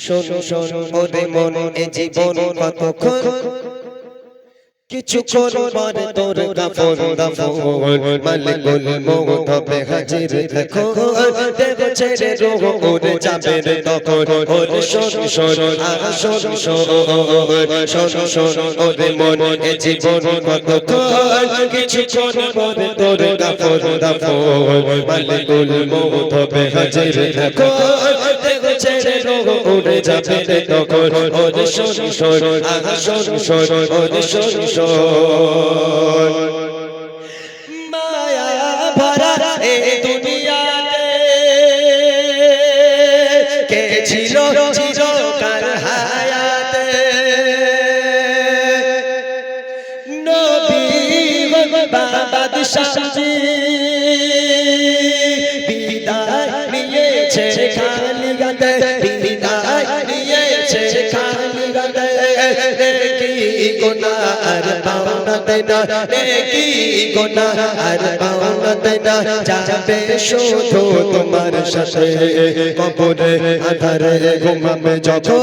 শোন শোন ওরে মন এ জীবন কতক্ষণ কিছুক্ষণ পরে তোর কাফন দাফন মালিকুল মউত হবে হাজির দেখো দেব ছেড়ে রোহ উড়ে যাবে রে তখন ওরে শোন শোন শোন শোন শোন শোন ওরে মন এ জীবন কতক্ষণ কিছুক্ষণ পরে তোর কাফন দাফন মালিকুল মউত হবে হাজির দেখো দেব ছেড়ে রোহ উড়ে যাবে রে তখন ওরে শোন শোন শোন শোন ওরে শোন মায়া ভরা এই দুনিয়াতে কে ছিল চিরকাল হায়াতে নবী বাদশাহ জি বিদায় নিয়েছে খালি গাতে বিদায় নিয়েছে খালি গাতে কি গুনাহ আর পাওনা দেনা কি গুনাহ আর পাওনা দেনা যাবে শুধু তোমার সাথে কবরে আধারে ঘুমাবে যখন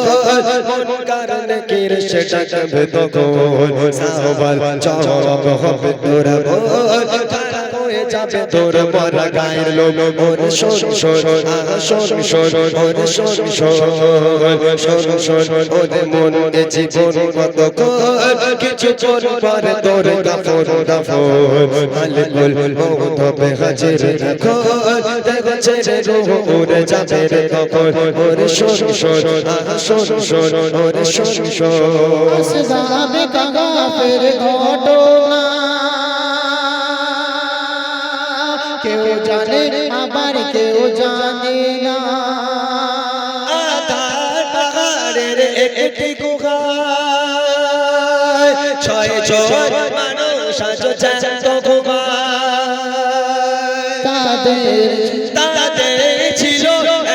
মন কারণে কির সে ডাকবে তখন সাওয়াল জবাব হবে তোরা হয়ে যাবে তোর মরা গায়ের লোম ওরে শোন শোন শোন শোন ওরে শোন শোন শোন শোন ওরে মন এ জীবন কতক্ষণ কিছুক্ষণ পরে তোর কাফন দাফন মালিকুল মউত হবে হাজির দেখো দেব ছেড়ে রূহ উড়ে যাবে রে তখন ওরে শোন শোন শোন শোন ওরে শোন শোন আসবাবে কাফের ঘটনা কেউ জানে আবার কেউ জানে না আধার পাহাড়ের একটি গুহায় ছয় জন মানুষ আজ জ্যান্ত ঘুমায় তাদের ছিল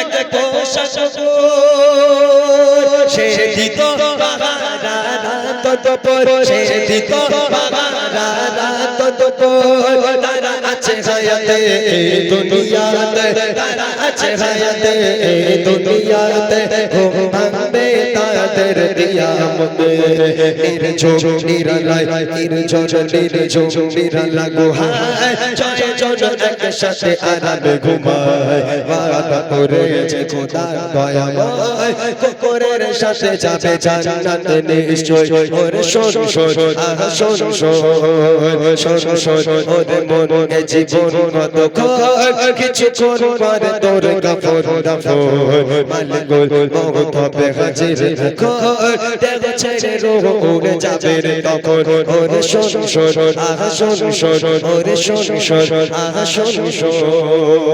এক পোষা কুকুর সে দিত পাহারা রাত দুপুর সে দিত পাহারা রাত দুপুর তারা আছে হায়াতে দুনিয়াতে তারা আছে হায়াতে দুনিয়াতে ঘুম ভাঙবে তাদের কিয়ামতে নির্ঝুম নিরালাই নির্ঝুম নির্ঝুম নিরালা গুহায় ছয় জন একসাথে আরামে ঘুমায় ওয়াদা করেছে খোদা দয়াময় কুকুরের সাথে যাবে জান্নাতে নিশ্চয় ওরে শোন শোন শোন শোন শোন শোন ওরে মন এ জীবন কতক্ষণ কিছুক্ষণ পরে তোর কাফন দাফন মালিকুল মউত হবে হাজির দেখো দেব ছেড়ে রূহ উড়ে যাবে রে তখন ওরে শোন শোন শোন শোন ওরে শোন শোন শোন শোন